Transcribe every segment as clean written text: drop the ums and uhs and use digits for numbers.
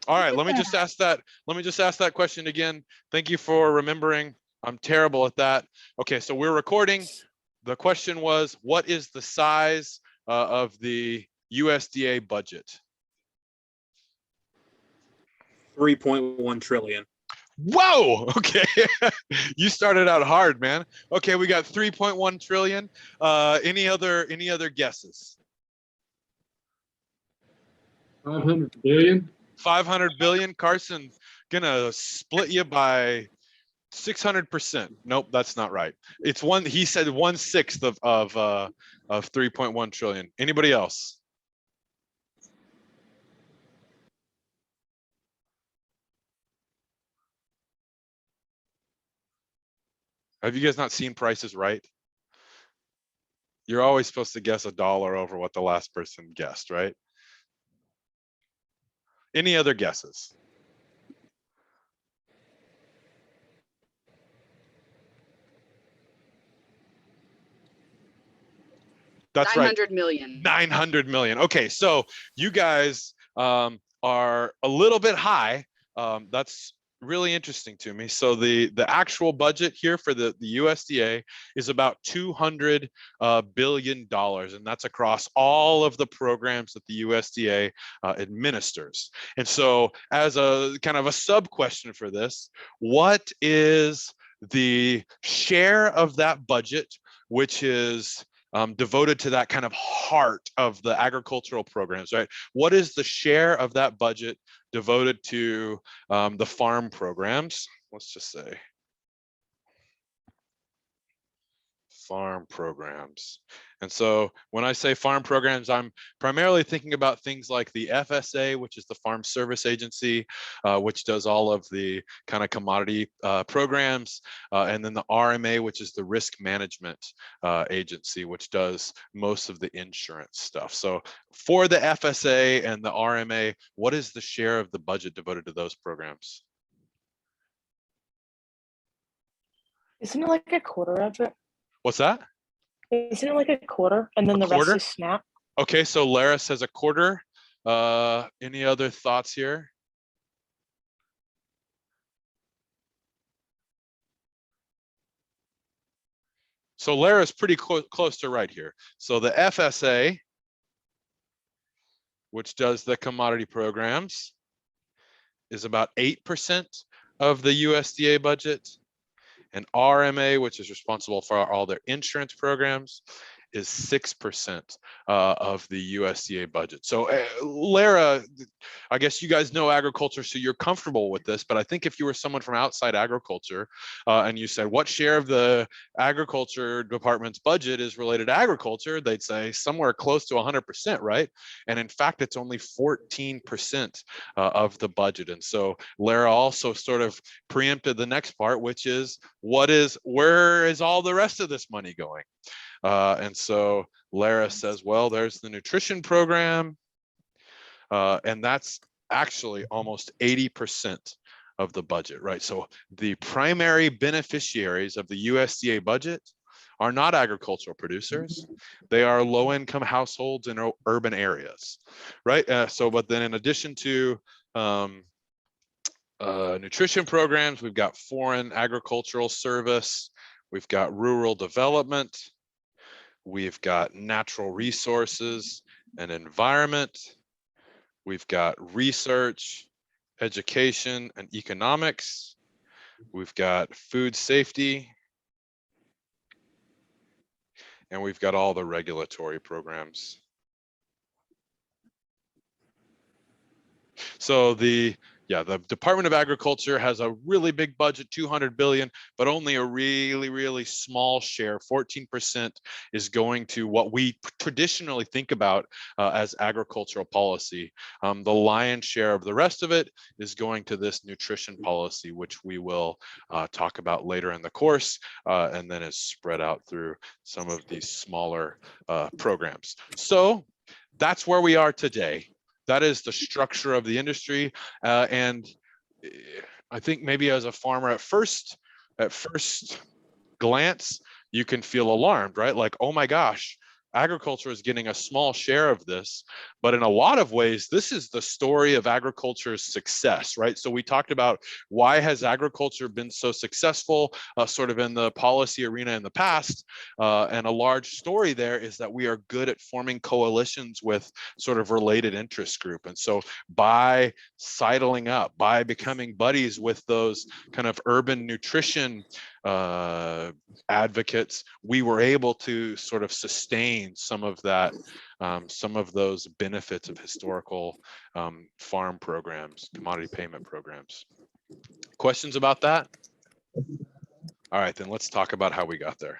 All right, let me just ask that. Let me just ask that question again. Thank you for remembering. I'm terrible at that. Okay, so we're recording. The question was, what is the size of the USDA budget? 3.1 trillion. Whoa, okay. You started out hard, man. Okay, we got 3.1 trillion. Any other guesses? 500 billion. 500 billion. Carson gonna split you by 600%. Nope, that's not right. It's one. He said 1/6 of 3.1 trillion. Anybody else? Have you guys not seen Price is Right? You're always supposed to guess $1 over what the last person guessed, right? Any other guesses? That's right. 900 million. 900 million. Okay, so you guys are a little bit high. That's really interesting to me. So the actual budget here for the USDA is about $200 billion, and that's across all of the programs that the USDA administers. And so as a kind of a sub question for this, what is the share of that budget which is devoted to that kind of heart of the agricultural programs, right? What is the share of that budget devoted to the farm programs? Let's just say farm programs. And so when I say farm programs, I'm primarily thinking about things like the FSA, which is the Farm Service Agency, which does all of the kind of commodity programs, and then the RMA, which is the Risk Management Agency, which does most of the insurance stuff. So for the FSA and the RMA, what is the share of the budget devoted to those programs? Isn't it like a quarter of it? What's that? Isn't it like a quarter and then the rest is SNAP? Okay, so Lara says a quarter. Any other thoughts here? So Lara's pretty close to right here. So the FSA, which does the commodity programs, is about 8% of the USDA budget. And RMA, which is responsible for all their insurance programs, is 6% of the USDA budget. So Lara, I guess you guys know agriculture, so you're comfortable with this, but I think if you were someone from outside agriculture and you said, what share of the agriculture department's budget is related to agriculture, they'd say somewhere close to 100%, right? And in fact, it's only 14% of the budget. And so Lara also sort of preempted the next part, which is, where is all the rest of this money going? And so Lara says, well, there's the nutrition program, and that's actually almost 80% of the budget, right? So the primary beneficiaries of the USDA budget are not agricultural producers. They are low-income households in urban areas, right? But then in addition to nutrition programs, we've got foreign agricultural service, we've got rural development, we've got natural resources and environment. We've got research, education, and economics. We've got food safety. And we've got all the regulatory programs. So the Department of Agriculture has a really big budget, 200 billion, but only a really, really small share, 14%, is going to what we traditionally think about as agricultural policy. The lion's share of the rest of it is going to this nutrition policy, which we will talk about later in the course, and then is spread out through some of these smaller programs. So that's where we are today. That is the structure of the industry. And I think maybe as a farmer at first glance, you can feel alarmed, right? Like, oh my gosh, Agriculture is getting a small share of this, but in a lot of ways, this is the story of agriculture's success, right? So we talked about why has agriculture been so successful, sort of in the policy arena in the past, and a large story there is that we are good at forming coalitions with sort of related interest group. And so by sidling up, by becoming buddies with those kind of urban nutrition advocates, we were able to sort of sustain some of that, some of those benefits of historical farm programs, commodity payment programs. Questions about that? All right, then let's talk about how we got there.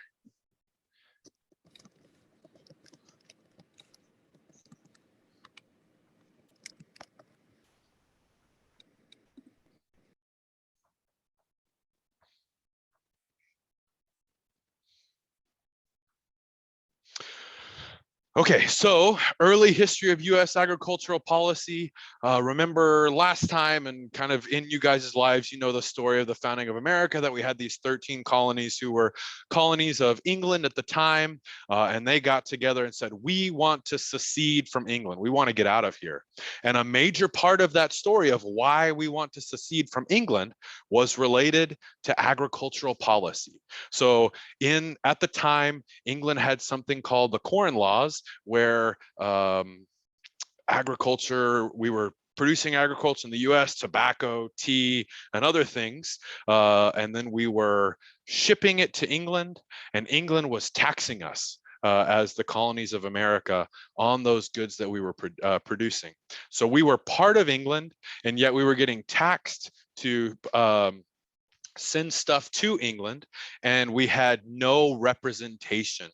Okay, so early history of U.S. agricultural policy. Remember last time and kind of in you guys' lives, you know the story of the founding of America, that we had these 13 colonies who were colonies of England at the time, and they got together and said, we want to secede from England. We want to get out of here. And a major part of that story of why we want to secede from England was related to agricultural policy. So at the time, England had something called the Corn Laws, where agriculture, we were producing agriculture in the US, tobacco, tea, and other things. And then we were shipping it to England, and England was taxing us as the colonies of America on those goods that we were producing. So we were part of England, and yet we were getting taxed to send stuff to England, and we had no representation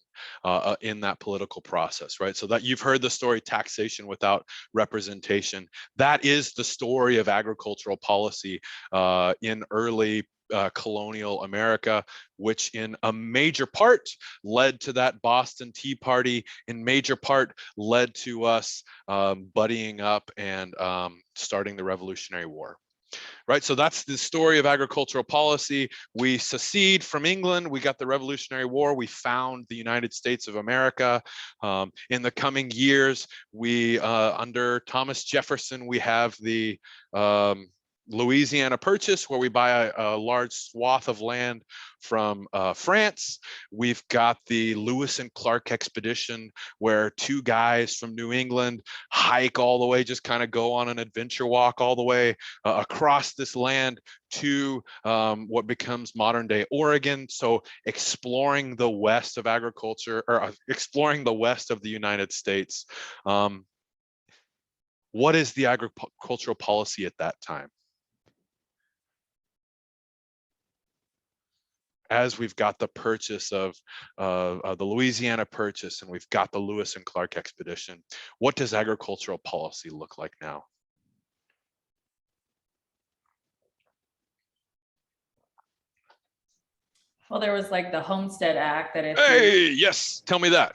in that political process, right? So that you've heard the story, taxation without representation. That is the story of agricultural policy in early colonial America, which in a major part led to that Boston Tea Party, in major part led to us buddying up and starting the Revolutionary War. Right, so that's the story of agricultural policy. We secede from England, we got the Revolutionary War, we found the United States of America. In the coming years, we, under Thomas Jefferson, we have the Louisiana Purchase, where we buy a large swath of land from France. We've got the Lewis and Clark expedition, where two guys from New England hike all the way, just kind of go on an adventure walk all the way across this land to what becomes modern day Oregon. So exploring the west of agriculture, or exploring the west of the United States. What is the agricultural policy at that time? As we've got the purchase of the Louisiana Purchase, and we've got the Lewis and Clark expedition, what does agricultural policy look like now? Well, there was like the Homestead Act that Yes, tell me that.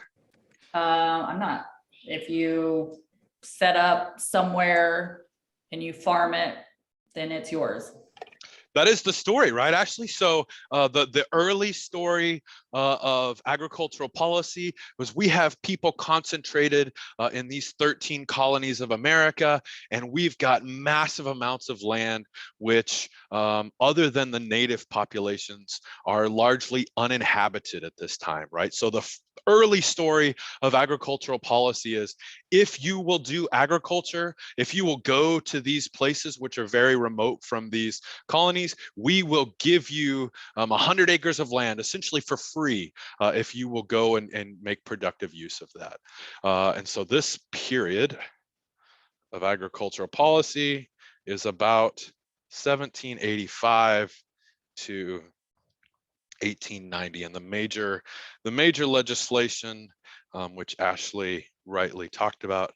if you set up somewhere and you farm it, then it's yours. That is the story, right, Ashley? So the early story of agricultural policy was we have people concentrated in these 13 colonies of America, and we've got massive amounts of land, which other than the native populations are largely uninhabited at this time, right? So the early story of agricultural policy is, if you will do agriculture, if you will go to these places which are very remote from these colonies, we will give you 100 acres of land essentially for free if you will go and make productive use of that. And so this period of agricultural policy is about 1785 to 1890, and the major legislation, which Ashley rightly talked about,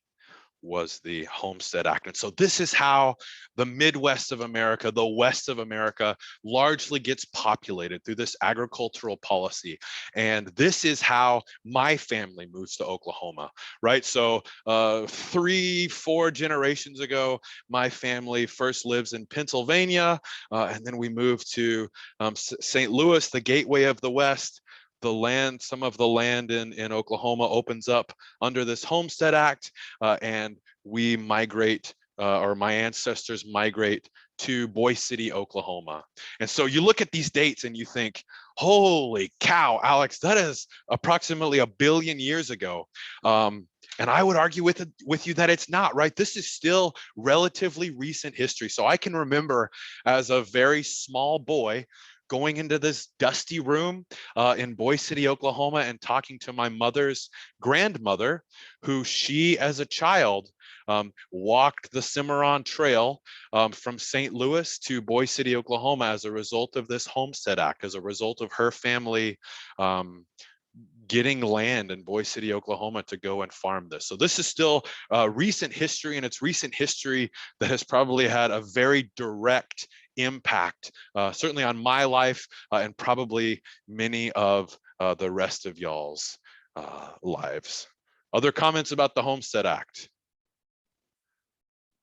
was the Homestead Act. And so this is how the Midwest of America, the West of America, largely gets populated through this agricultural policy. And this is how my family moves to Oklahoma, right? So 3-4 generations ago, my family first lives in Pennsylvania, and then we moved to St. Louis, the gateway of the West. some of the land in Oklahoma opens up under this Homestead Act, and we migrate, or my ancestors migrate to Boise City, Oklahoma. And so you look at these dates and you think, holy cow, Alex, that is approximately 1 billion years ago. And I would argue with you that it's not, right? This is still relatively recent history. So I can remember as a very small boy going into this dusty room in Boise City, Oklahoma, and talking to my mother's grandmother, who she as a child walked the Cimarron Trail from St. Louis to Boise City, Oklahoma as a result of this Homestead Act, as a result of her family getting land in Boise City, Oklahoma to go and farm this. So this is still recent history, and it's recent history that has probably had a very direct impact, certainly on my life and probably many of the rest of y'all's lives. Other comments about the Homestead Act?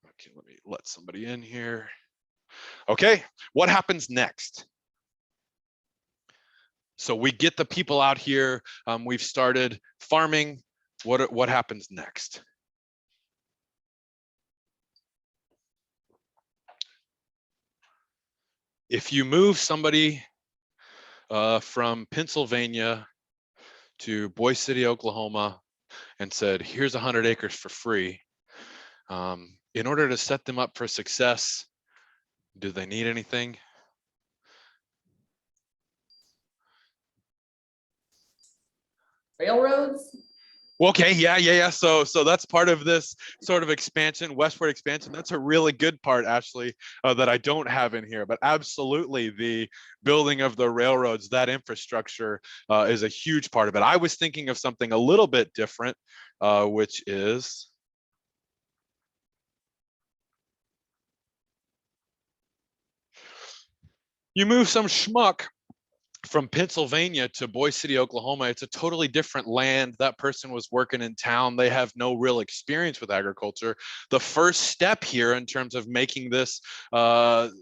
Okay, let me let somebody in here. Okay, what happens next? So we get the people out here. We've started farming. What happens next? If you move somebody from Pennsylvania to Boise City, Oklahoma, and said, here's 100 acres for free, in order to set them up for success, do they need anything? Railroads? Okay, yeah. So that's part of this sort of expansion, westward expansion. That's a really good part, Ashley, that I don't have in here. But absolutely, the building of the railroads, that infrastructure is a huge part of it. I was thinking of something a little bit different, which is you move some schmuck from Pennsylvania to Boise City, Oklahoma. It's a totally different land. That person was working in town. They have no real experience with agriculture. The first step here in terms of making this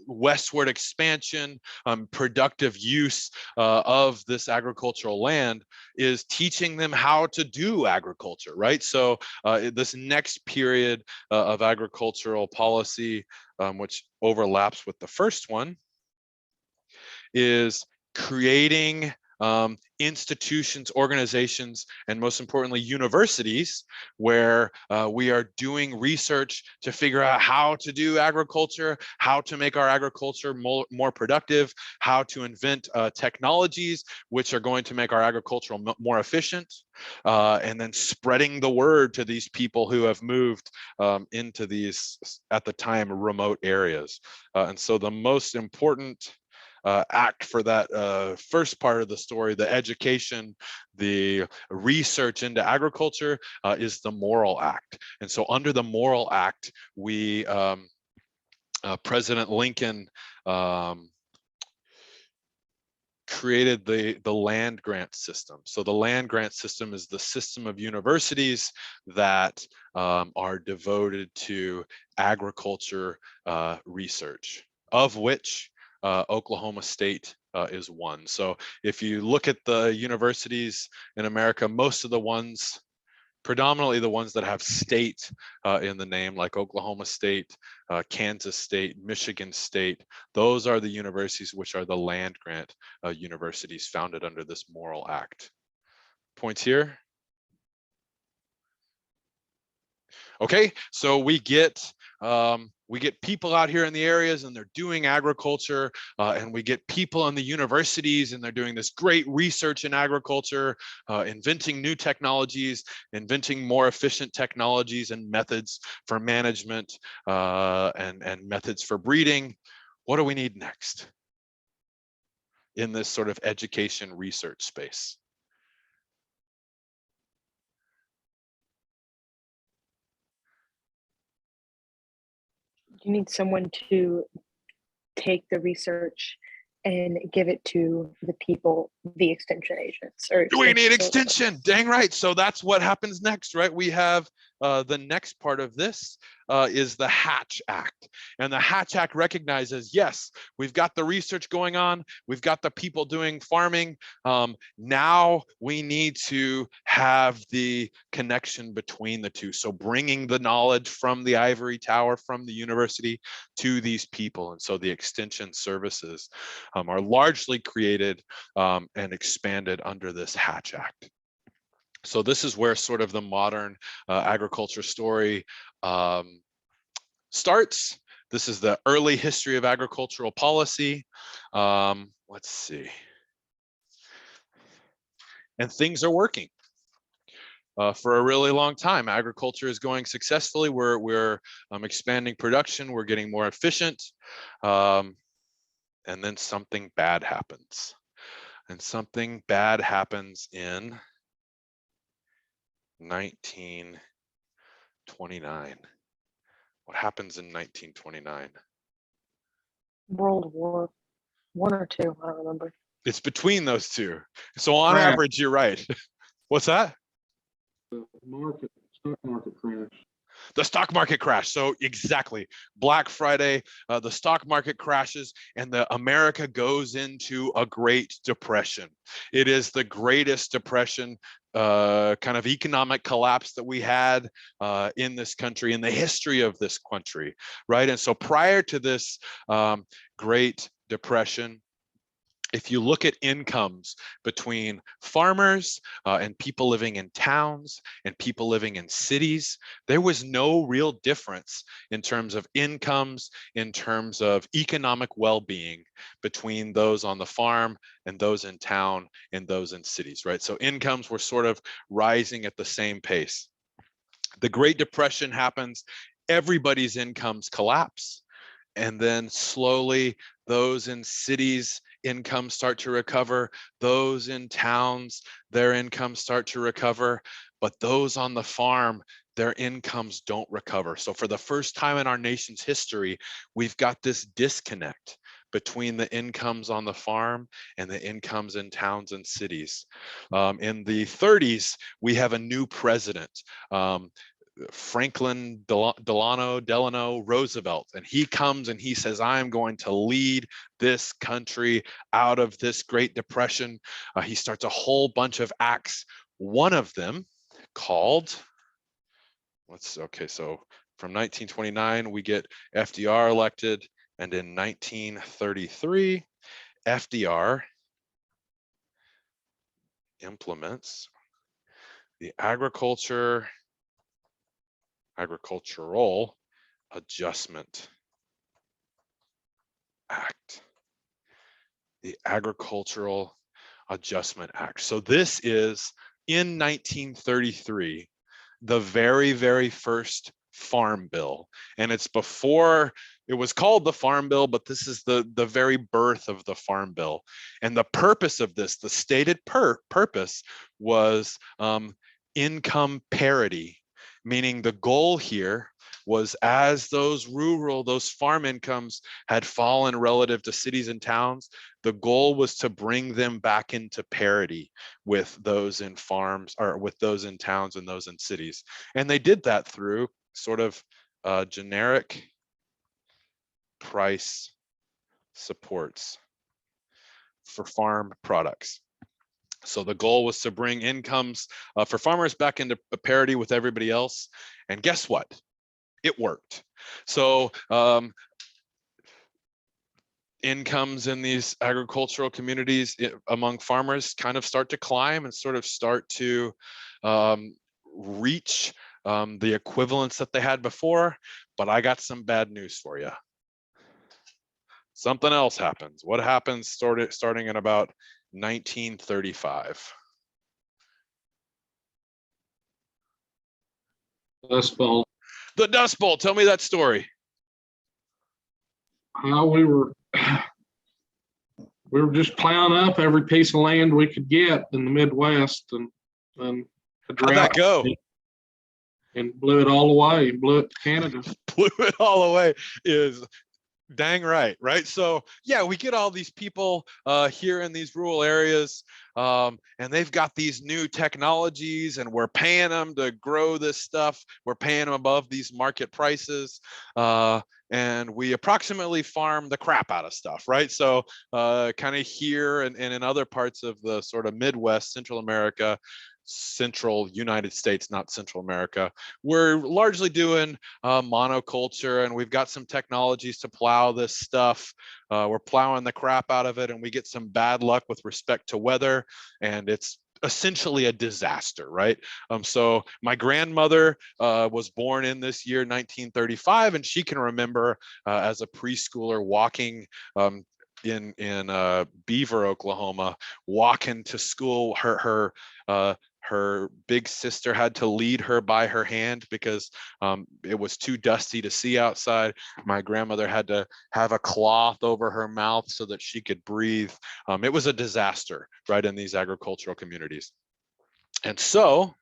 westward expansion, productive use of this agricultural land is teaching them how to do agriculture, right? So this next period of agricultural policy, which overlaps with the first one, is creating institutions, organizations, and most importantly, universities where we are doing research to figure out how to do agriculture, how to make our agriculture more productive, how to invent technologies which are going to make our agriculture more efficient, and then spreading the word to these people who have moved into these, at the time, remote areas. And so the most important act for that first part of the story, the education, the research into agriculture, is the Moral Act. And so under the Moral Act, we, President Lincoln created the land grant system. So the land grant system is the system of universities that are devoted to agriculture research, of which Oklahoma State is one. So if you look at the universities in America, most of the ones, predominantly the ones that have state in the name, like Oklahoma State, Kansas State, Michigan State, those are the universities which are the land grant universities founded under this Moral Act. Points here? Okay, so we get people out here in the areas and they're doing agriculture, and we get people in the universities and they're doing this great research in agriculture, inventing new technologies, inventing more efficient technologies and methods for management, and methods for breeding. What do we need next in this sort of education research space? You need someone to take the research and give it to the people, the extension agents. Or We need extension, dang right. So that's what happens next, right? We have the next part of this is the Hatch Act. And the Hatch Act recognizes, yes, we've got the research going on, we've got the people doing farming. Now we need to have the connection between the two. So bringing the knowledge from the ivory tower, from the university to these people. And so the extension services are largely created and expanded under this Hatch Act. So this is where sort of the modern agriculture story starts. This is the early history of agricultural policy. Let's see. And things are working. For a really long time, agriculture is going successfully. We're expanding production. We're getting more efficient. And then something bad happens. And something bad happens in 1929. What happens in 1929? World War One or two, I don't remember. It's between those two. So on Right. average, you're right. What's that? The stock market crash. The stock market crash. So exactly, Black Friday, the stock market crashes and America goes into a Great Depression. It is the greatest depression, kind of economic collapse that we had in this country, in the history of this country, right? And so prior to this Great Depression, if you look at incomes between farmers and people living in towns and people living in cities, there was no real difference in terms of incomes, in terms of economic well-being between those on the farm and those in town and those in cities, right? So incomes were sort of rising at the same pace. The Great Depression happens, everybody's incomes collapse, and then slowly those in cities incomes start to recover, those in towns, their incomes start to recover, but those on the farm, their incomes don't recover. So for the first time in our nation's history, we've got this disconnect between the incomes on the farm and the incomes in towns and cities. In the 30s, we have a new president, Franklin Delano Roosevelt, and he comes and he says, I'm going to lead this country out of this Great Depression. He starts a whole bunch of acts. One of them called, so from 1929, we get FDR elected, and in 1933, FDR implements the Agricultural Adjustment Act. The Agricultural Adjustment Act. So this is, in 1933, the very, very first farm bill. And it's before it was called the Farm Bill, but this is the very birth of the Farm Bill. And the purpose of this, the stated purpose was income parity, meaning the goal here was, as those farm incomes had fallen relative to cities and towns, the goal was to bring them back into parity with those in farms, or with those in towns and those in cities. And they did that through sort of generic price supports for farm products. So the goal was to bring incomes for farmers back into parity with everybody else. And guess what? It worked. So incomes in these agricultural communities among farmers kind of start to climb and sort of start to reach the equivalents that they had before. But I got some bad news for you. Something else happens. What happens starting in about 1935? Dust Bowl. The Dust Bowl. Tell me that story. How we were just plowing up every piece of land we could get in the Midwest, and the How'd that drought go? and blew it all away. Blew it to Canada. Blew it all away is Dang right, right? So yeah, we get all these people here in these rural areas, and they've got these new technologies, and we're paying them to grow this stuff. We're paying them above these market prices, and we approximately farm the crap out of stuff, right? So kind of here and in other parts of the sort of Midwest, Central America, Central United States, not Central America, we're largely doing monoculture, and we've got some technologies to plow this stuff. We're plowing the crap out of it, and we get some bad luck with respect to weather, and it's essentially a disaster, right? So my grandmother was born in this year 1935, and she can remember as a preschooler walking in Beaver, Oklahoma, walking to school. Her big sister had to lead her by her hand because it was too dusty to see outside. My grandmother had to have a cloth over her mouth so that she could breathe. It was a disaster, right, in these agricultural communities. And so,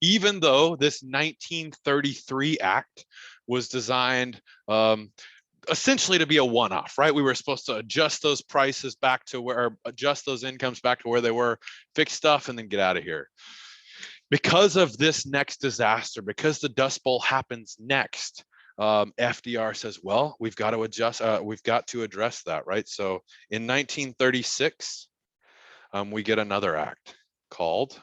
even though this 1933 Act was designed essentially to be a one-off, right? We were supposed to adjust those prices back to where, or adjust those incomes back to where they were, fix stuff, and then get out of here. Because of this next disaster, because the Dust Bowl happens next, FDR says, well, we've got to adjust, we've got to address that, right? So in 1936, we get another act called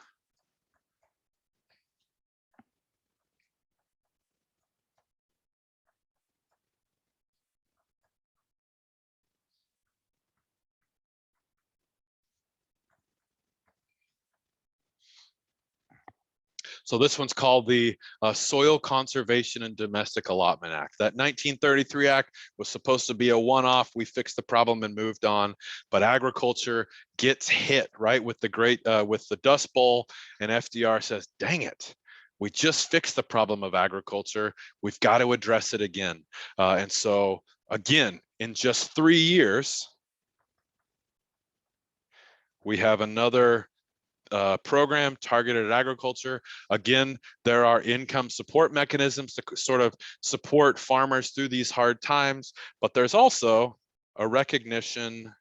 So this one's called the Soil Conservation and Domestic Allotment Act. That 1933 Act was supposed to be a one-off. We fixed the problem and moved on, but agriculture gets hit, right, with the Dust Bowl, and FDR says, dang it, we just fixed the problem of agriculture. We've got to address it again. And so again, in just 3 years, we have another program targeted at agriculture. Again, there are income support mechanisms to sort of support farmers through these hard times, but there's also a recognition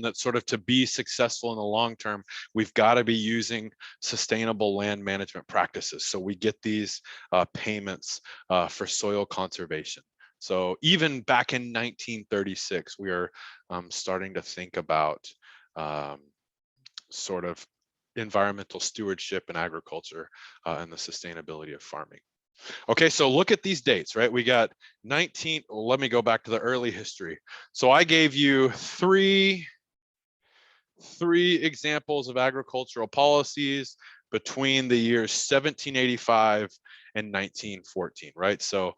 that sort of to be successful in the long term, we've got to be using sustainable land management practices. So we get these payments for soil conservation. So even back in 1936, we are starting to think about sort of environmental stewardship in agriculture and the sustainability of farming. Okay, so look at these dates, right? We got let me go back to the early history. So I gave you three examples of agricultural policies between the years 1785 and 1914, right? So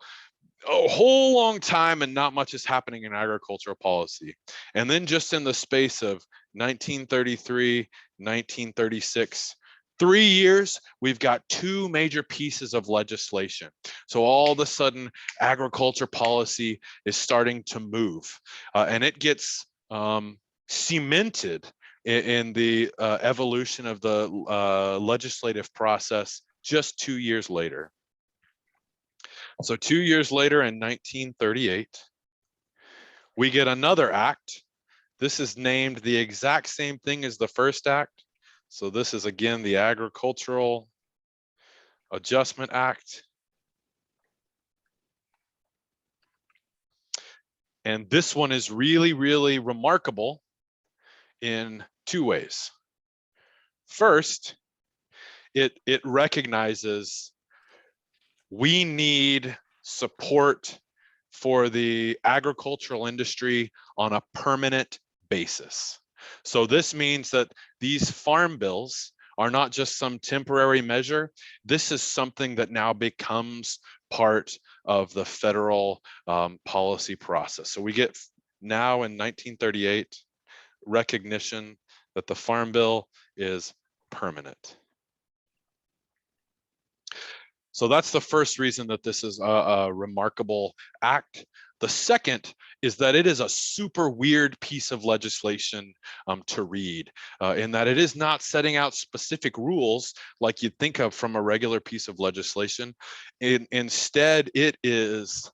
a whole long time and not much is happening in agricultural policy. And then just in the space of 1933, 1936, 3 years, we've got 2 major pieces of legislation. So all of a sudden, agriculture policy is starting to move, and it gets cemented in the evolution of the legislative process just 2 years later. So 2 years later, in 1938, we get another act. This is named the exact same thing as the first act. So this is again the Agricultural Adjustment Act. And this one is really, really remarkable in 2 ways. First, it recognizes we need support for the agricultural industry on a permanent basis. So this means that these farm bills are not just some temporary measure. This is something that now becomes part of the federal policy process. So we get now in 1938 recognition that the Farm Bill is permanent. So that's the first reason that this is a remarkable act. The second is that it is a super weird piece of legislation to read, in that it is not setting out specific rules like you'd think of from a regular piece of legislation. Instead, it is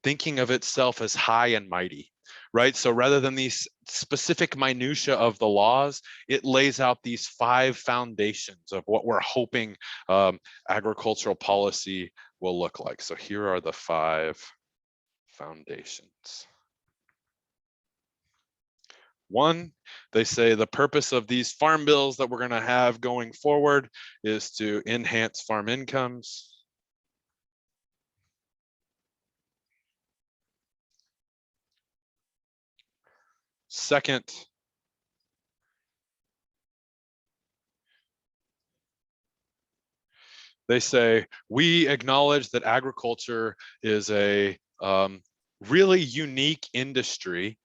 thinking of itself as high and mighty, right? So rather than these specific minutia of the laws, it lays out these 5 foundations of what we're hoping agricultural policy will look like. So here are the 5 foundations. 1, they say the purpose of these farm bills that we're going to have going forward is to enhance farm incomes. Second, they say we acknowledge that agriculture is a really unique industry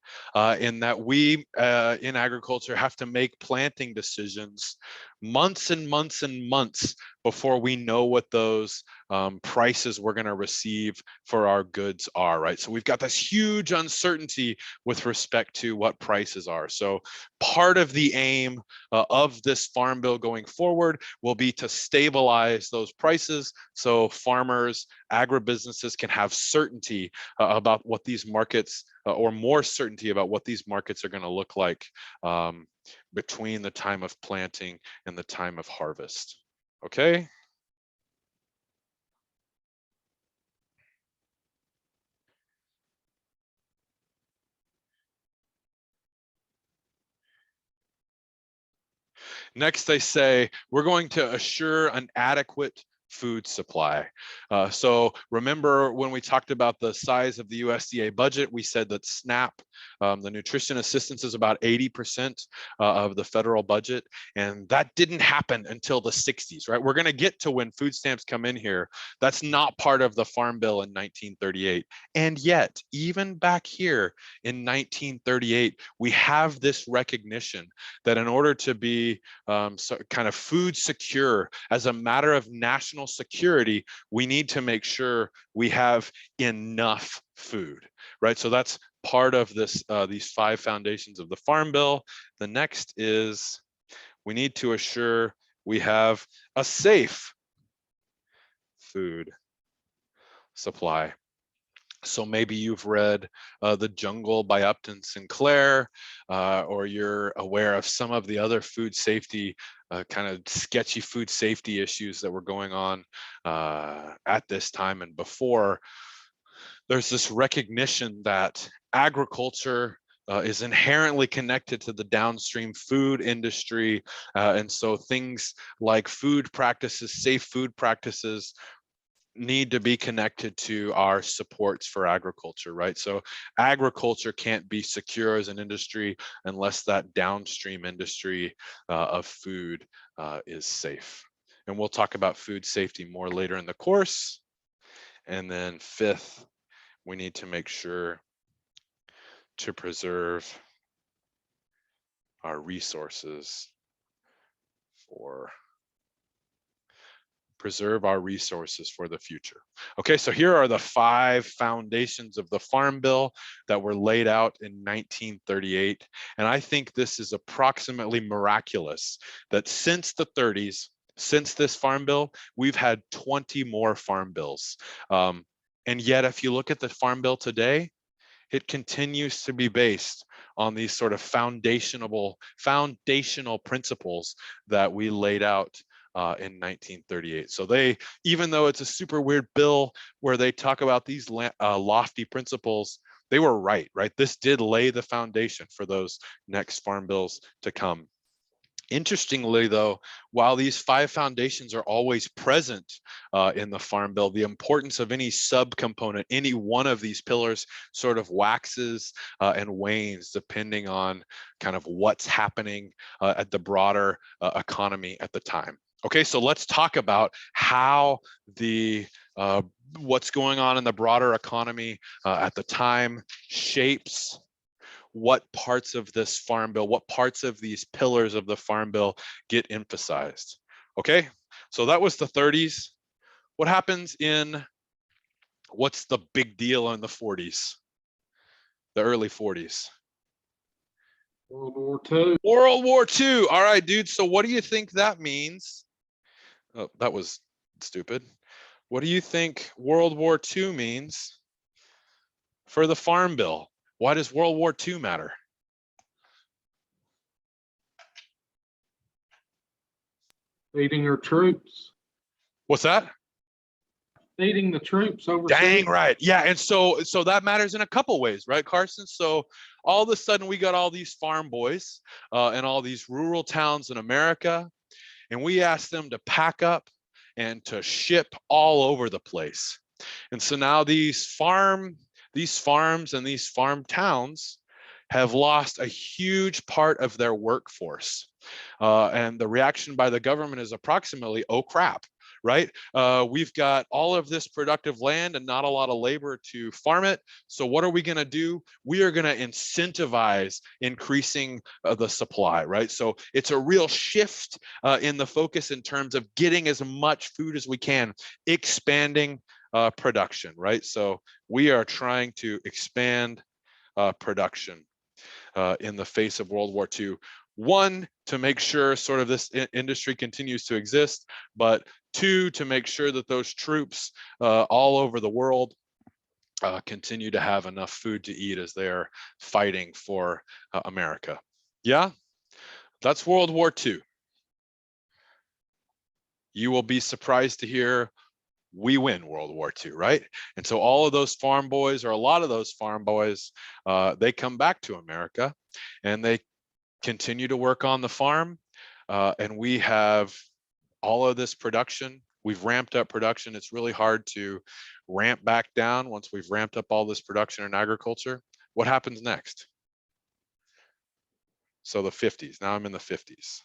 in that we in agriculture have to make planting decisions months and months and months before we know what those prices we're going to receive for our goods are, right? So we've got this huge uncertainty with respect to what prices are. So part of the aim of this farm bill going forward will be to stabilize those prices so farmers, agribusinesses can have certainty about what these markets or more certainty about what these markets are going to look like between the time of planting and the time of harvest. Okay. Next, they say we're going to assure an adequate food supply. So remember when we talked about the size of the USDA budget, we said that SNAP, the nutrition assistance, is about 80% of the federal budget. And that didn't happen until the 60s, right? We're going to get to when food stamps come in here. That's not part of the Farm Bill in 1938. And yet, even back here in 1938, we have this recognition that in order to be kind of food secure as a matter of national security, we need to make sure we have enough food, right? So that's part of this, these 5 foundations of the Farm Bill. The next is we need to assure we have a safe food supply. So maybe you've read The Jungle by Upton Sinclair, or you're aware of some of the other food safety, kind of sketchy food safety issues that were going on at this time and before. There's this recognition that agriculture is inherently connected to the downstream food industry. And so things like food practices, safe food practices, need to be connected to our supports for agriculture, right? So agriculture can't be secure as an industry unless that downstream industry of food is safe. And we'll talk about food safety more later in the course. And then 5th, we need to make sure to preserve our resources for the future. Okay, so here are the 5 foundations of the Farm Bill that were laid out in 1938. And I think this is approximately miraculous that since the 30s, since this Farm Bill, we've had 20 more Farm Bills. And yet, if you look at the Farm Bill today, it continues to be based on these sort of foundational principles that we laid out in 1938. So they, even though it's a super weird bill where they talk about these lofty principles, they were right? This did lay the foundation for those next farm bills to come. Interestingly, though, while these 5 foundations are always present in the Farm Bill, the importance of any subcomponent, any one of these pillars sort of waxes and wanes depending on kind of what's happening at the broader economy at the time. Okay, so let's talk about how the what's going on in the broader economy at the time shapes what parts of this Farm Bill, what parts of these pillars of the Farm Bill get emphasized. Okay, so that was the 30s. What happens in, what's the big deal in the 40s, the early 40s? World War II. World War II. All right, dude. So what do you think that means? Oh, that was stupid. What do you think World War II means for the Farm Bill? Why does World War II matter? Feeding our troops. What's that? Feeding the troops overseas. Dang right. Yeah. And so that matters in a couple ways, right, Carson? So all of a sudden we got all these farm boys and all these rural towns in America, and we asked them to pack up and to ship all over the place. And so now these farms and these farm towns have lost a huge part of their workforce. And the reaction by the government is approximately, oh crap, right? We've got all of this productive land and not a lot of labor to farm it. So what are we going to do? We are going to incentivize increasing the supply, right? So it's a real shift in the focus in terms of getting as much food as we can, expanding production, right? So we are trying to expand production in the face of World War II. One, to make sure sort of this industry continues to exist, but two, to make sure that those troops all over the world continue to have enough food to eat as they're fighting for America. Yeah, that's World War II. You will be surprised to hear we win World War II, right? And so all of those farm boys, or a lot of those farm boys, they come back to America and they continue to work on the farm. And we have all of this production. We've ramped up production. It's really hard to ramp back down once we've ramped up all this production in agriculture. What happens next? So the 50s. Now I'm in the 50s.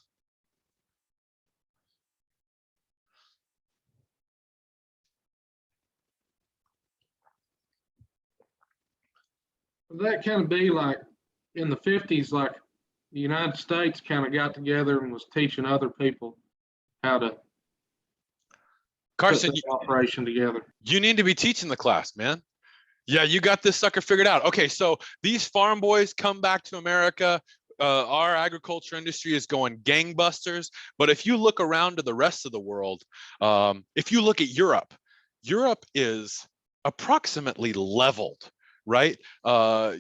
That kind of be like in the 50s, like the United States kind of got together and was teaching other people how to Carson, put the operation together. you need to be teaching the class, man. Yeah, you got this sucker figured out. Okay, so these farm boys come back to America. Our agriculture industry is going gangbusters. But if you look around to the rest of the world, if you look at Europe, Europe is approximately leveled, right?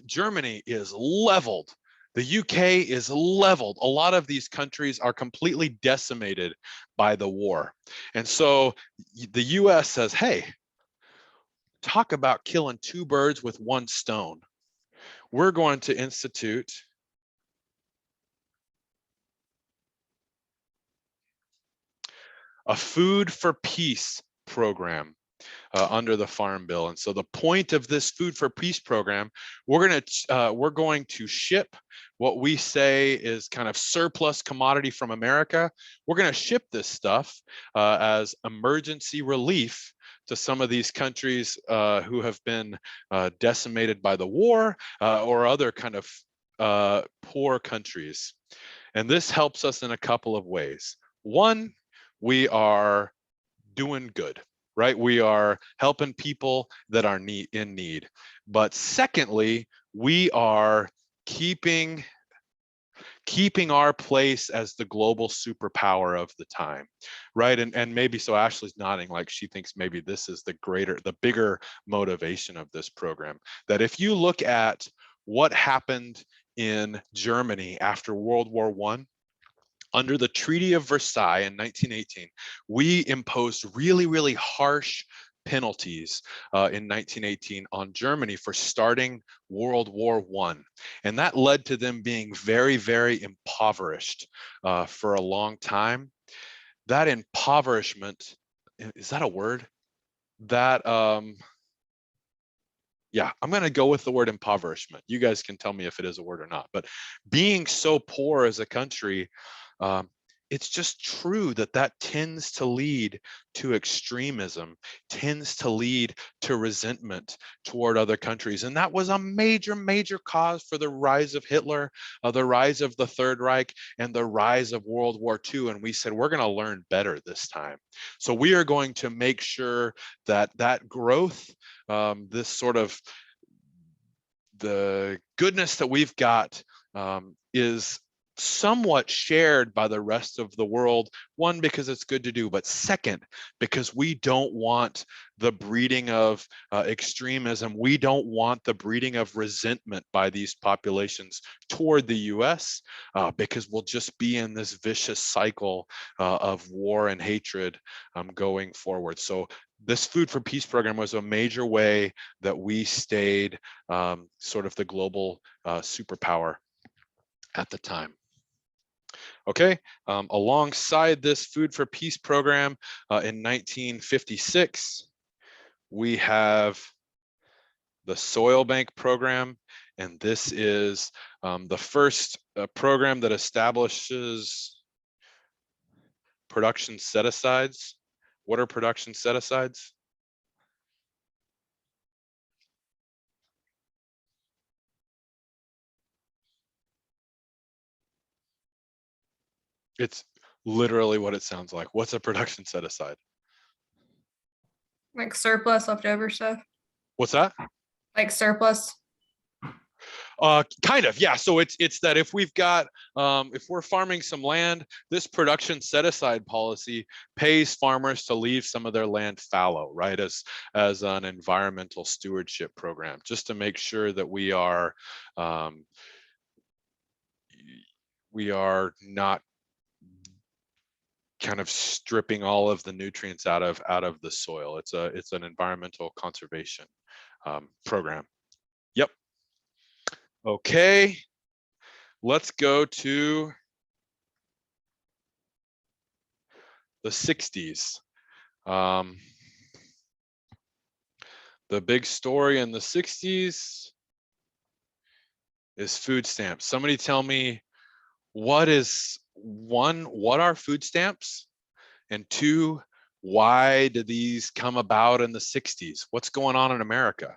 Germany is leveled. The UK is leveled. A lot of these countries are completely decimated by the war. And so the US says, hey, talk about killing two birds with one stone. We're going to institute a food for peace program under the Farm Bill. And so the point of this Food for Peace program, we're going to ship what we say is kind of surplus commodity from America. We're going to ship this stuff as emergency relief to some of these countries who have been decimated by the war or other kind of poor countries. And this helps us in a couple of ways. One, we are doing good, right? We are helping people that are in need. But secondly, we are keeping our place as the global superpower of the time, right? And maybe, so Ashley's nodding like she thinks maybe this is the bigger motivation of this program. That if you look at what happened in Germany after World War I, under the Treaty of Versailles in 1918, we imposed really, really harsh penalties in 1918 on Germany for starting World War I. And that led to them being very, very impoverished for a long time. That impoverishment, is that a word? That, yeah, I'm going to go with the word impoverishment. You guys can tell me if it is a word or not. But being so poor as a country, it's just true that that tends to lead to extremism, tends to lead to resentment toward other countries. And that was a major, major cause for the rise of Hitler, the rise of the Third Reich, and the rise of World War II. And we said, we're going to learn better this time. So we are going to make sure that that growth, this sort of the goodness that we've got is somewhat shared by the rest of the world. One, because it's good to do, but second, because we don't want the breeding of extremism. We don't want the breeding of resentment by these populations toward the US, because we'll just be in this vicious cycle of war and hatred going forward. So this Food for Peace program was a major way that we stayed sort of the global superpower at the time. Okay, alongside this Food for Peace program in 1956, we have the Soil Bank program, and this is the first program that establishes production set-asides. What are production set-asides? It's literally what it sounds like. What's a production set-aside? Like surplus leftover stuff, What's that? like surplus. Kind of, yeah. So it's that if we've got if we're farming some land, this production set-aside policy pays farmers to leave some of their land fallow, right, as an environmental stewardship program, just to make sure that we are not kind of stripping all of the nutrients out of the soil. It's an environmental conservation program. Yep. Okay, let's go to the 60s. The big story in the 60s is food stamps. Somebody tell me, what are food stamps? And two, why did these come about in the 60s? What's going on in America?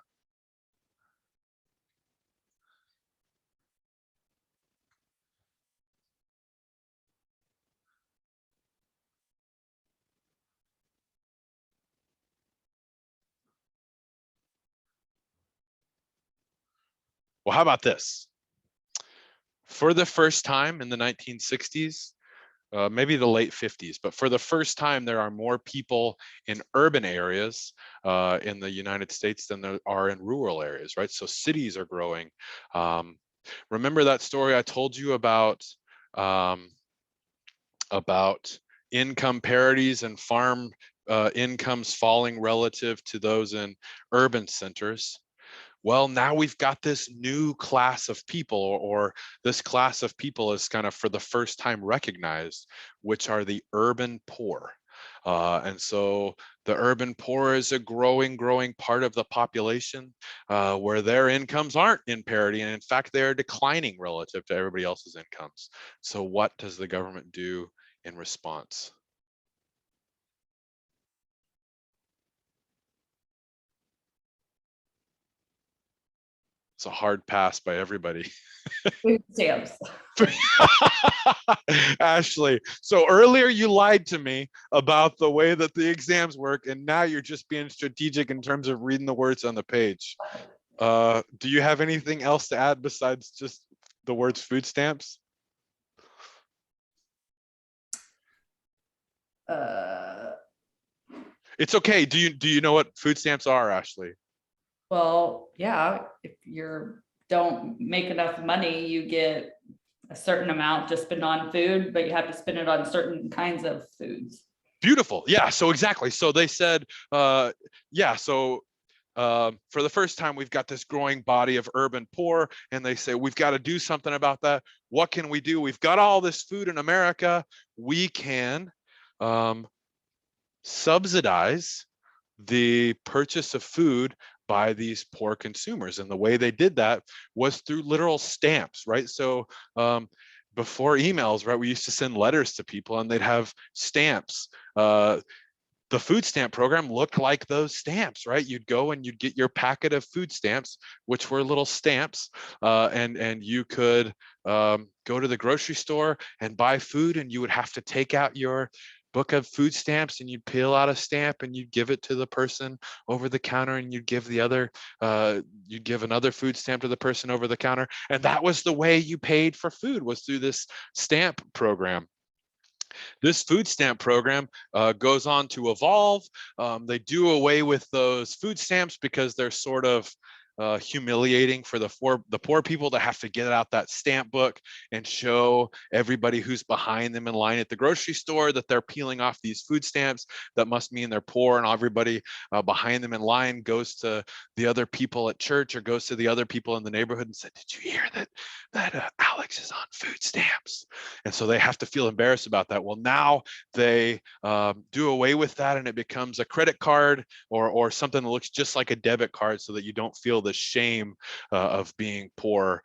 Well, how about this? For the first time in the 1960s, maybe the late 50s, but for the first time, there are more people in urban areas in the United States than there are in rural areas, right? So cities are growing. Remember that story I told you about income parities and farm incomes falling relative to those in urban centers? Well, now we've got this new class of people, or this class of people is kind of for the first time recognized, which are the urban poor. And so the urban poor is a growing part of the population where their incomes aren't in parity. And in fact, they're declining relative to everybody else's incomes. So what does the government do in response? It's a hard pass by everybody. Food stamps. Ashley, so earlier you lied to me about the way that the exams work, and now you're just being strategic in terms of reading the words on the page. Do you have anything else to add besides just the words food stamps? It's okay. Do you know what food stamps are, Ashley? Well, yeah, if you don't make enough money, you get a certain amount to spend on food, but you have to spend it on certain kinds of foods. Beautiful. Yeah, so exactly. So they said, yeah, so for the first time, we've got this growing body of urban poor, and they say, we've got to do something about that. What can we do? We've got all this food in America. We can subsidize the purchase of food by these poor consumers. And the way they did that was through literal stamps, right? So before emails, right? We used to send letters to people and they'd have stamps. The food stamp program looked like those stamps, right? You'd go and you'd get your packet of food stamps, which were little stamps, and you could go to the grocery store and buy food, and you would have to take out your book of food stamps and you'd peel out a stamp and you'd give it to the person over the counter, and you'd give another food stamp to the person over the counter. And that was the way you paid for food, was through this stamp program. This food stamp program goes on to evolve. They do away with those food stamps because they're sort of humiliating for the poor people to have to get out that stamp book and show everybody who's behind them in line at the grocery store that they're peeling off these food stamps. That must mean they're poor, and everybody behind them in line goes to the other people at church or goes to the other people in the neighborhood and said, "Did you hear that Alex is on food stamps?" And so they have to feel embarrassed about that. Well, now they do away with that, and it becomes a credit card or something that looks just like a debit card, so that you don't feel the shame of being poor.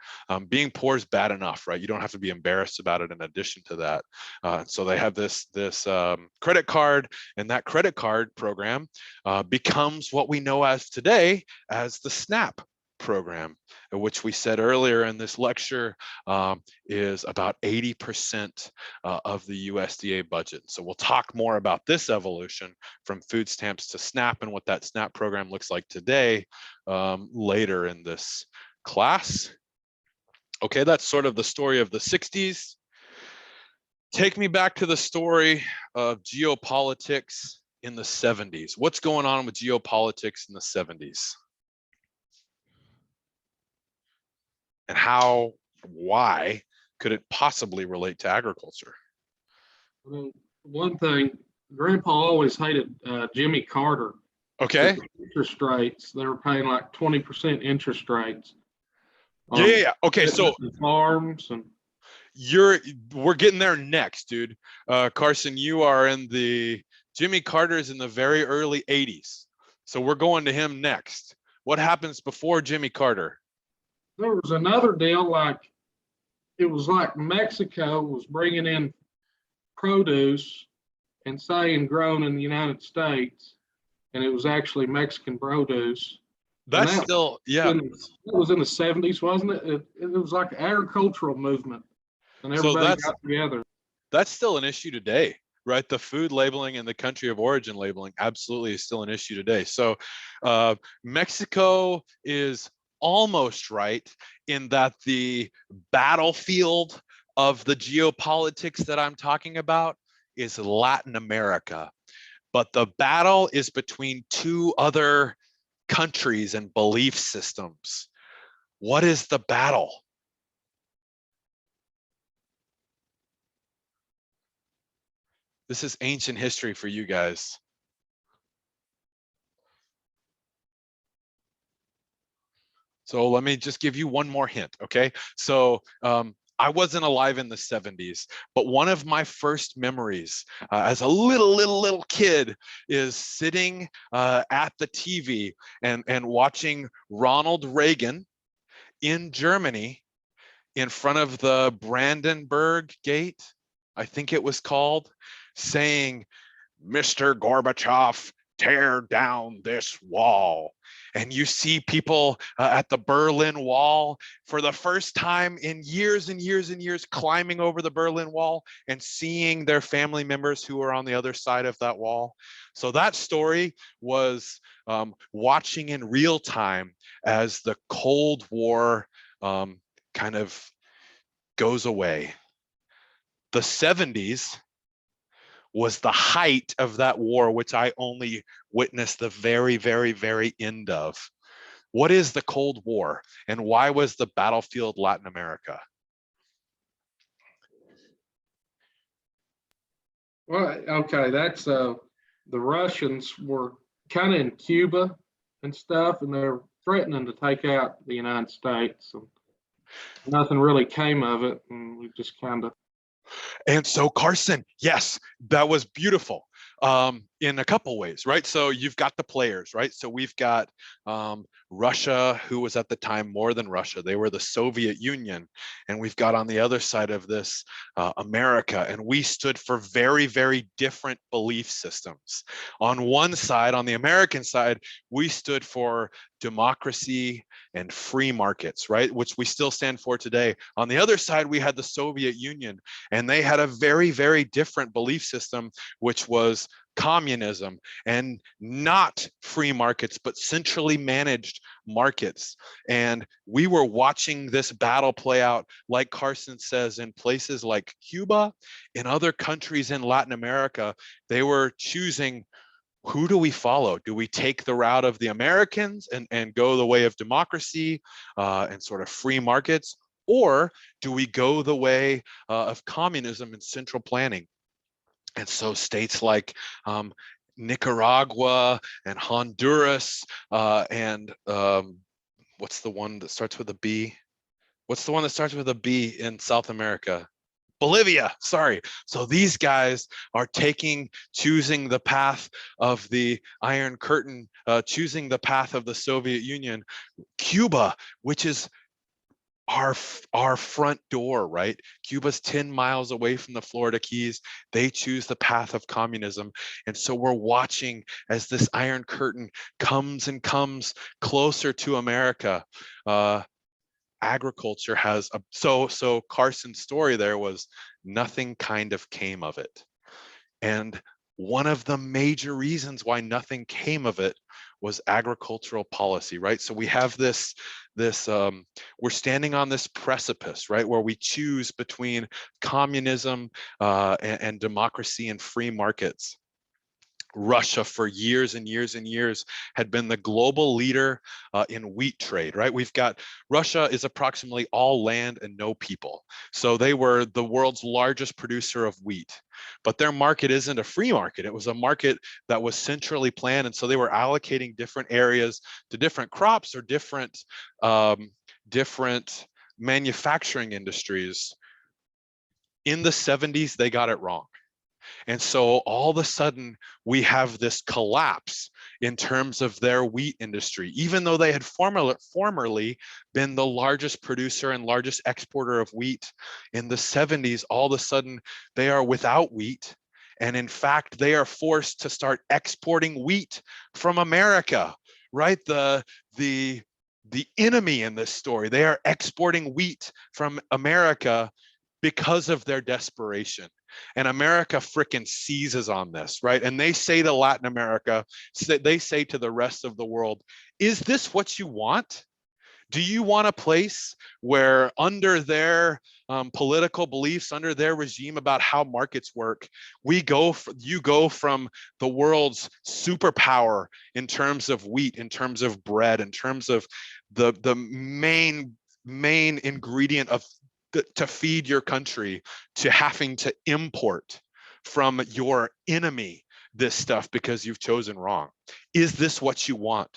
Being poor is bad enough, right? You don't have to be embarrassed about it in addition to that. So they have this credit card, and that credit card program becomes what we know as today as the SNAP program, which we said earlier in this lecture is about 80% of the USDA budget. So we'll talk more about this evolution from food stamps to SNAP and what that SNAP program looks like today later in this class. Okay, that's sort of the story of the 60s. Take me back to the story of geopolitics in the 70s. What's going on with geopolitics in the 70s? And why could it possibly relate to agriculture? Well, one thing, Grandpa always hated Jimmy Carter. Okay. Interest rates, they were paying like 20% interest rates. Yeah. Okay, so farms and we're getting there next, dude. Carson, you are in Jimmy Carter's in the very early 80s. So we're going to him next. What happens before Jimmy Carter? there was another deal, like it was like Mexico was bringing in produce and saying grown in the United States, and it was actually Mexican produce. That's that still, yeah. It was in the 70s, wasn't it? It was like an agricultural movement, and So everybody got together. That's still an issue today, right? The food labeling and the country of origin labeling absolutely is still an issue today. So Mexico is almost right in that the battlefield of the geopolitics that I'm talking about is Latin America. But the battle is between two other countries and belief systems. What is the battle? This is ancient history for you guys. So let me just give you one more hint, okay? So I wasn't alive in the 70s, but one of my first memories as a little kid is sitting at the TV and watching Ronald Reagan in Germany in front of the Brandenburg Gate, I think it was called, saying, "Mr. Gorbachev, tear down this wall." And you see people at the Berlin Wall for the first time in years and years and years climbing over the Berlin Wall and seeing their family members who are on the other side of that wall. So that story was watching in real time as the Cold War kind of goes away. The 70s was the height of that war, which I only witnessed the very, very, very end of. What is the Cold War, and why was the battlefield Latin America? Well, okay, that's the Russians were kind of in Cuba and stuff, and they're threatening to take out the United States. And nothing really came of it, and we just kind of. And so Carson, yes, that was beautiful. in a couple ways, right? So you've got the players, right? So we've got Russia, who was at the time more than Russia. They were the Soviet Union. And we've got on the other side of this, America. And we stood for very, very different belief systems. On one side, on the American side, we stood for democracy and free markets, right? Which we still stand for today. On the other side, we had the Soviet Union, and they had a very, very different belief system, which was communism, and not free markets, but centrally managed markets. And we were watching this battle play out, like Carson says, in places like Cuba, in other countries in Latin America. They were choosing, who do we follow? Do we take the route of the Americans and go the way of democracy and sort of free markets? Or do we go the way of communism and central planning? And so states like Nicaragua and Honduras and what's the one that starts with a B? What's the one that starts with a B in South America? Bolivia, sorry. So these guys are choosing the path of the Iron Curtain, choosing the path of the Soviet Union. Cuba, which is our front door, right? Cuba's 10 miles away from the Florida Keys. They choose the path of communism. And so we're watching as this Iron Curtain comes and comes closer to America. Agriculture has so Carson's story there was nothing kind of came of it. And one of the major reasons why nothing came of it was agricultural policy, right? So we have this we're standing on this precipice, right, where we choose between communism and democracy and free markets. Russia for years and years and years had been the global leader in wheat trade, right? We've got, Russia is approximately all land and no people. So they were the world's largest producer of wheat, but their market isn't a free market. It was a market that was centrally planned. And so they were allocating different areas to different crops or different manufacturing industries. In the 70s, they got it wrong. And so all of a sudden, we have this collapse in terms of their wheat industry, even though they had formerly been the largest producer and largest exporter of wheat. In the 70s, all of a sudden, they are without wheat. And in fact, they are forced to start exporting wheat from America, right? The enemy in this story, they are exporting wheat from America because of their desperation. And America frickin' seizes on this, right? And they say to Latin America, they say to the rest of the world, is this what you want? Do you want a place where under their political beliefs, under their regime about how markets work, you go from the world's superpower in terms of wheat, in terms of bread, in terms of the main ingredient of to feed your country, to having to import from your enemy this stuff because you've chosen wrong? Is this what you want?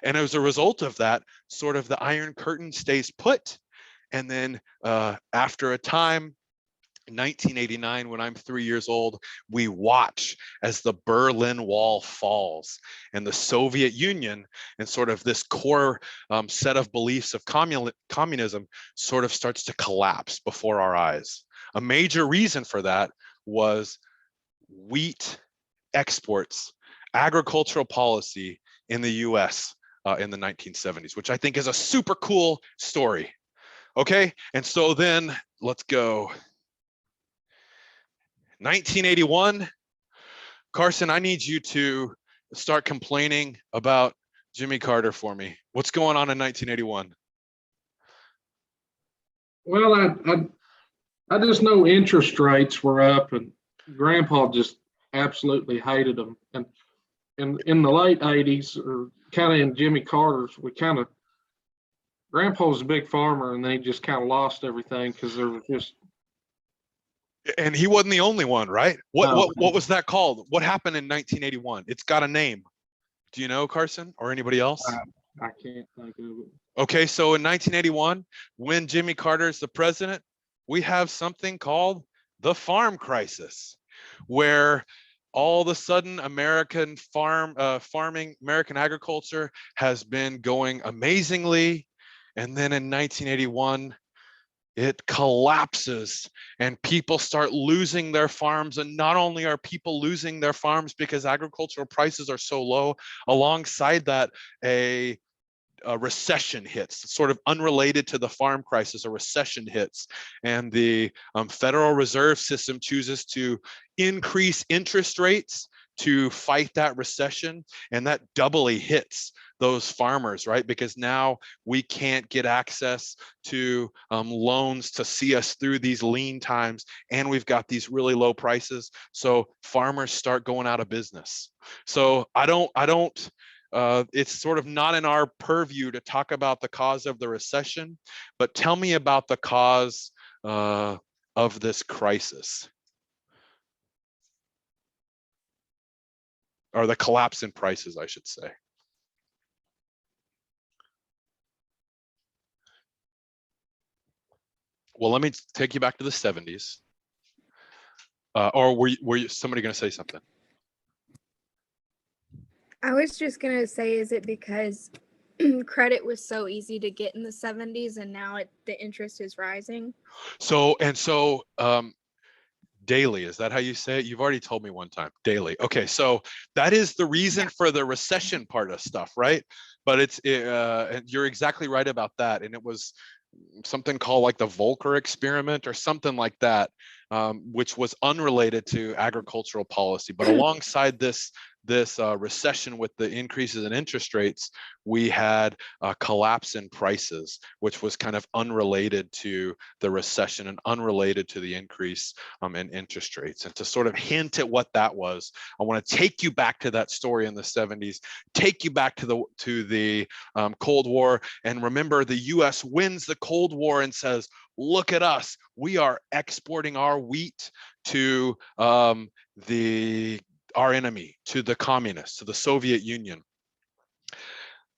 And as a result of that, sort of the Iron Curtain stays put. And then after a time, 1989, when I'm 3 years old, we watch as the Berlin Wall falls and the Soviet Union and sort of this core set of beliefs of communism sort of starts to collapse before our eyes. A major reason for that was wheat exports, agricultural policy in the US in the 1970s, which I think is a super cool story. Okay, and so then let's go. 1981, Carson, I need you to start complaining about Jimmy Carter for me. What's going on in 1981? Well, I just know interest rates were up, and Grandpa just absolutely hated them. And in the late 80s, or kind of in Jimmy Carter's, Grandpa was a big farmer, and they just kind of lost everything because there was just. And he wasn't the only one, right? What was that called? What happened in 1981? It's got a name. Do you know, Carson, or anybody else? I can't think of it. Okay, so in 1981, when Jimmy Carter is the president, we have something called the farm crisis, where all of a sudden American farming, American agriculture has been going amazingly. And then in 1981, it collapses and people start losing their farms. And not only are people losing their farms because agricultural prices are so low, alongside that, a recession hits, sort of unrelated to the farm crisis. A recession hits, and the Federal Reserve System chooses to increase interest rates to fight that recession, and that doubly hits those farmers, right? Because now we can't get access to loans to see us through these lean times, and we've got these really low prices, so farmers start going out of business. So it's sort of not in our purview to talk about the cause of the recession, but tell me about the cause of this crisis, or the collapse in prices, I should say. Well, let me take you back to the 70s. Or were you somebody going to say something? I was just gonna say, is it because credit was so easy to get in the 70s and now the interest is rising? So daily, is that how you say it? You've already told me one time. Daily. Okay, so that is the reason for the recession part of stuff, right? But you're exactly right about that. And it was something called like the Volcker experiment or something like that, which was unrelated to agricultural policy. But alongside this recession with the increases in interest rates, we had a collapse in prices, which was kind of unrelated to the recession and unrelated to the increase in interest rates. And to sort of hint at what that was, I want to take you back to that story in the 70s, take you back to the Cold War, and remember the US wins the Cold War and says, look at us, we are exporting our wheat to our enemy, to the communists, to the Soviet Union.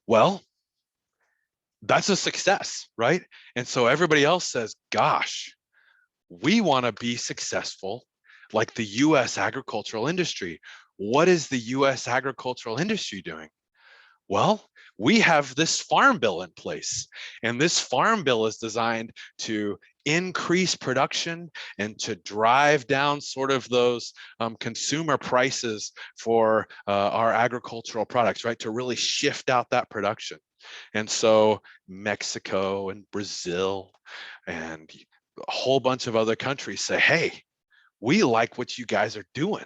Well, that's a success, right? And so everybody else says, gosh, we want to be successful like the US agricultural industry. What is the US agricultural industry doing? Well, we have this farm bill in place, and this farm bill is designed to increase production and to drive down sort of those consumer prices for our agricultural products, right? To really shift out that production. And so Mexico and Brazil and a whole bunch of other countries say, hey, we like what you guys are doing.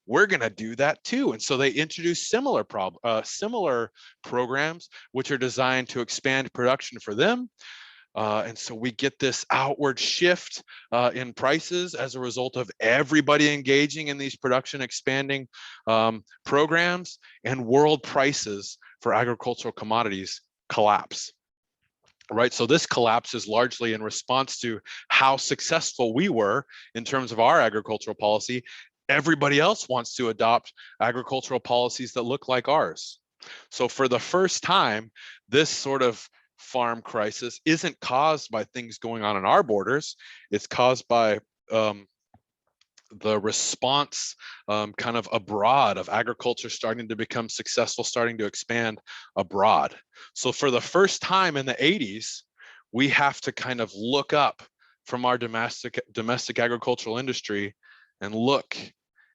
We're going to do that too. And so they introduce similar programs, which are designed to expand production for them. And so we get this outward shift in prices as a result of everybody engaging in these production expanding programs, and world prices for agricultural commodities collapse. Right, so this collapse is largely in response to how successful we were in terms of our agricultural policy. Everybody else wants to adopt agricultural policies that look like ours. So for the first time, this sort of farm crisis isn't caused by things going on in our borders. It's caused by the response kind of abroad, of agriculture starting to become successful, starting to expand abroad. So for the first time in the 80s, we have to kind of look up from our domestic agricultural industry and look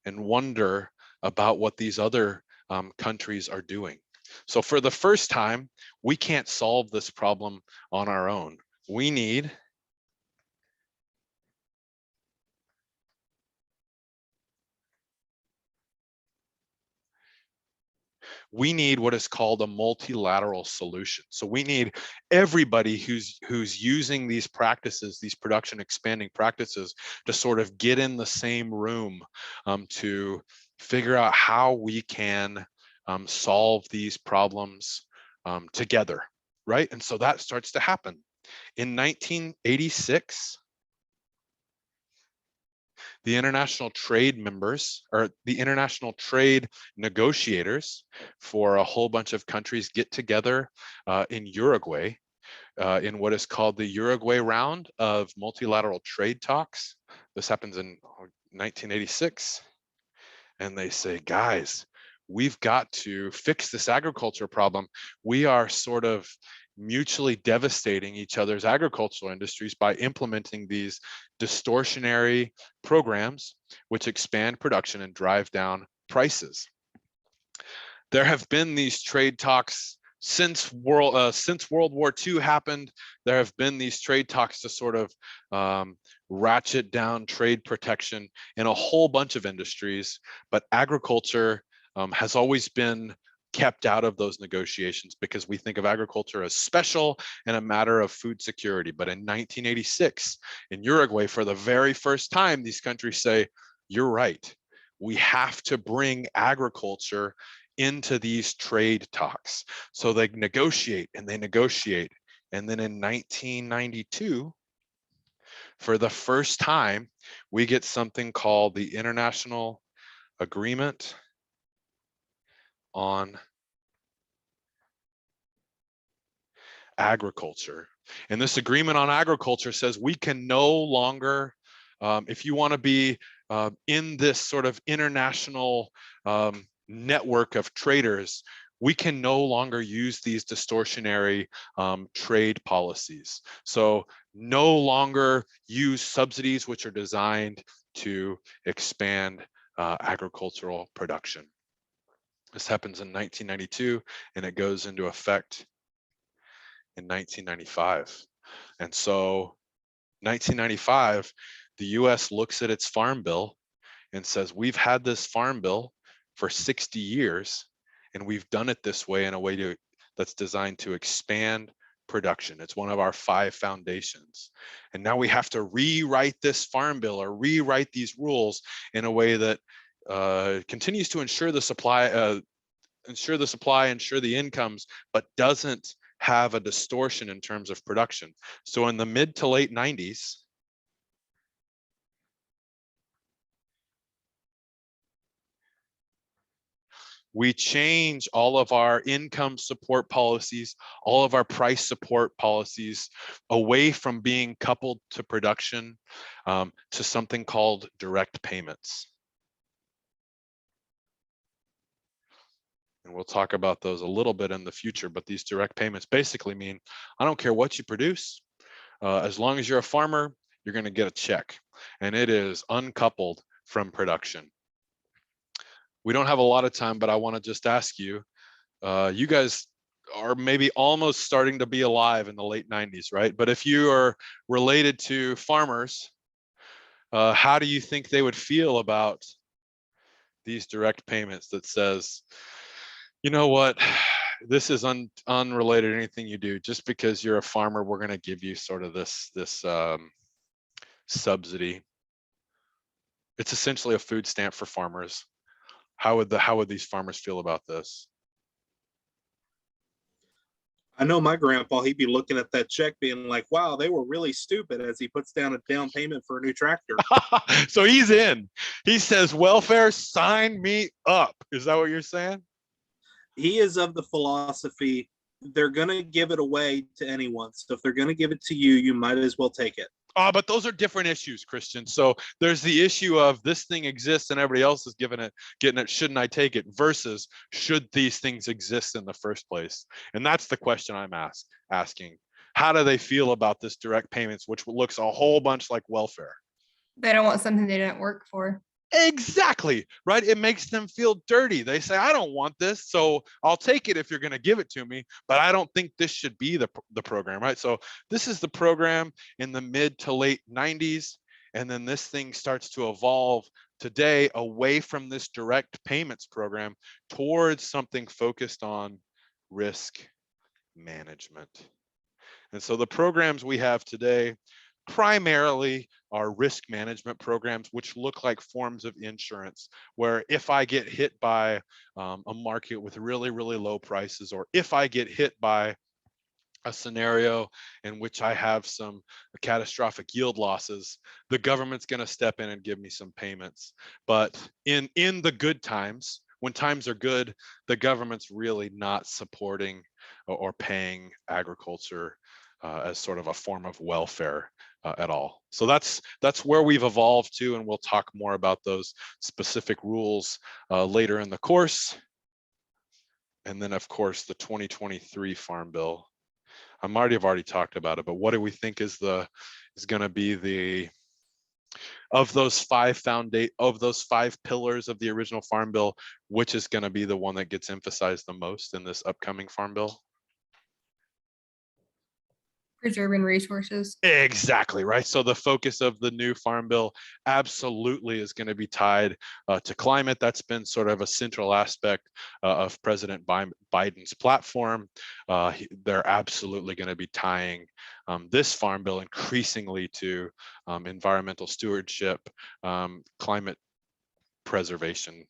and wonder about what these other countries are doing. So for the first time, we can't solve this problem on our own. We need what is called a multilateral solution. So we need everybody who's using these practices, these production expanding practices, to sort of get in the same room to figure out how we can solve these problems together, right? And so that starts to happen. In 1986, the international trade members, or the international trade negotiators for a whole bunch of countries, get together in Uruguay in what is called the Uruguay round of multilateral trade talks. This happens in 1986. and they say, guys, we've got to fix this agriculture problem. We are sort of mutually devastating each other's agricultural industries by implementing these distortionary programs which expand production and drive down prices. There have been these trade talks since World War II happened. There have been these trade talks to sort of ratchet down trade protection in a whole bunch of industries, but agriculture has always been kept out of those negotiations because we think of agriculture as special and a matter of food security. But in 1986, in Uruguay, for the very first time, these countries say, you're right. We have to bring agriculture into these trade talks. So they negotiate and they negotiate. And then in 1992, for the first time, we get something called the International Agreement on Agriculture. And this agreement on agriculture says we can no longer, if you want to be in this sort of international network of traders, we can no longer use these distortionary trade policies. So no longer use subsidies which are designed to expand agricultural production. This happens in 1992 and it goes into effect in 1995. And so 1995, the US looks at its farm bill and says, we've had this farm bill for 60 years, and we've done it this way in a way that's designed to expand production. It's one of our 5 foundations. And now we have to rewrite this farm bill or rewrite these rules in a way that continues to ensure the supply, ensure the incomes, but doesn't have a distortion in terms of production. So in the mid to late 90s, we change all of our income support policies, all of our price support policies away from being coupled to production to something called direct payments. And we'll talk about those a little bit in the future, but these direct payments basically mean, I don't care what you produce, as long as you're a farmer, you're gonna get a check, and it is uncoupled from production. We don't have a lot of time, but I wanna just ask you, you guys are maybe almost starting to be alive in the late 90s, right? But if you are related to farmers, how do you think they would feel about these direct payments that says, you know what, this is unrelated to anything you do. Just because you're a farmer, we're going to give you sort of this subsidy. It's essentially a food stamp for farmers. How would these farmers feel about this? I know my grandpa, he'd be looking at that check being like, wow, they were really stupid, as he puts down a down payment for a new tractor. So he's in. He says, welfare, sign me up. Is that what you're saying? He is of the philosophy, they're going to give it away to anyone. So if they're going to give it to you, you might as well take it. But those are different issues, Christian. So there's the issue of this thing exists and everybody else is getting it. Shouldn't I take it? Versus should these things exist in the first place? And that's the question I'm asking. How do they feel about this direct payments, which looks a whole bunch like welfare? They don't want something they didn't work for. Exactly, right? It makes them feel dirty. They say, I don't want this, so I'll take it if you're going to give it to me, but I don't think this should be the program, right? So this is the program in the mid to late 90s, and then this thing starts to evolve today away from this direct payments program towards something focused on risk management. And so the programs we have today primarily are risk management programs, which look like forms of insurance, where if I get hit by a market with really, really low prices, or if I get hit by a scenario in which I have some catastrophic yield losses, the government's going to step in and give me some payments. But in the good times, when times are good, the government's really not supporting or paying agriculture as sort of a form of welfare at all. So that's where we've evolved to, and we'll talk more about those specific rules later in the course. And then, of course, the 2023 Farm Bill. I've already talked about it, but what do we think is going to be the of those five pillars of the original Farm Bill, which is going to be the one that gets emphasized the most in this upcoming Farm Bill? Preserving resources. Exactly, right. So the focus of the new Farm Bill absolutely is going to be tied to climate. That's been sort of a central aspect of President Biden's platform. They're absolutely going to be tying this Farm Bill increasingly to environmental stewardship, climate preservation,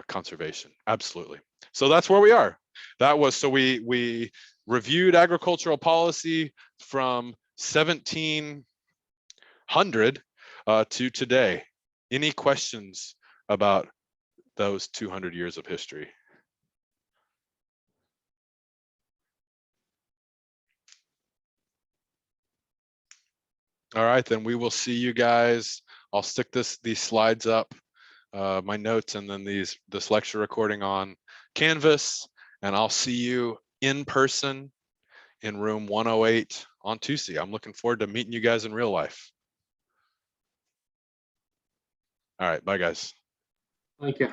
conservation. Absolutely. So that's where we are. So we reviewed agricultural policy from 1700 to today. Any questions about those 200 years of history? All right, then we will see you guys. I'll stick these slides up, my notes, and then this lecture recording on Canvas, and I'll see you in person in room 108 on Tuesday. I'm looking forward to meeting you guys in real life. All right, bye guys. Thank you.